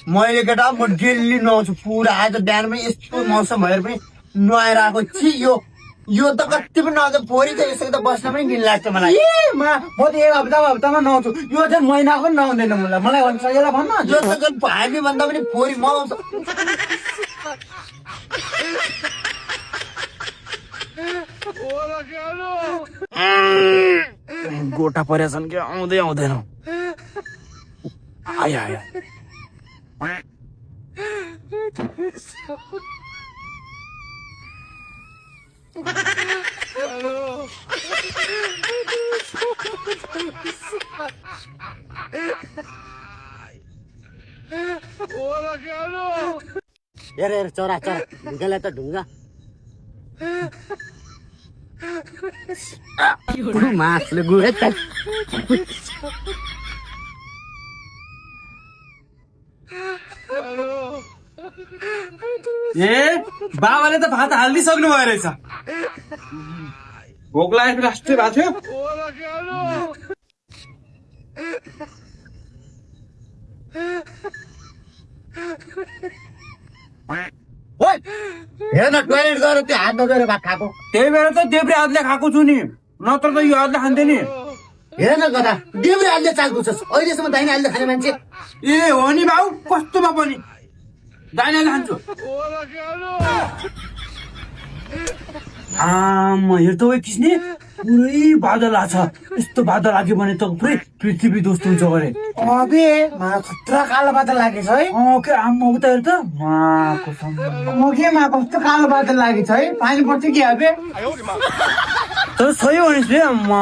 मैले केटा म डेली नुहाउँछु पुरा आज बिहान पनि यस्तो मौसम भएर पनि नुहाएर आएको छि यो त कति पनि नुहाउँछ पोरी त यसरी त बस्न पनि घिन लाग्छ मलाई म त एक हप्तामा नुहाउँछु यो चाहिँ महिनाको पनि नुहाउँदैन मलाई भन्छ यसलाई भन्न यो त झन् हामी भन्दा पनि पोरी मौसम गोटा परेछन् कि आउँदै आउँदैन आया आया हेर हेर चरा चरा ढुङ्गालाई त ढुङ्गा मासले गुहे त ए बाबाले त भात हालिदिइसक्नु भयो रहेछ भोक लागेको राष्ट्रिय भएको थियो हेर न टोइलेट गएर त्यो हात नधोएर भात खाएको त्यही भएर त देब्रे हातले खाएको छु नि नत्र त यो हातले खान्थेँ नि हेर न गदा देब्रे हातले चाल कुछस् अहिलेसम्म दाहिने हातले खाने मान्छे ए हो नि बाउ कस्तोमा पनि दाइने खान्छु आमा हेर त ओइ किस्ने पुरै बादल आछ यस्तो बादल लाग्यो भने त पुरै पृथ्वी दोस्त हुन्छ गरे अबे मलाई खतरा कालो बादल लागेछ है के आम्मा उता हेर त माको म के मा कस्तो कालो बादल लागेछ है पानी पर्छ कि अबे तर सही हो नि अम्मा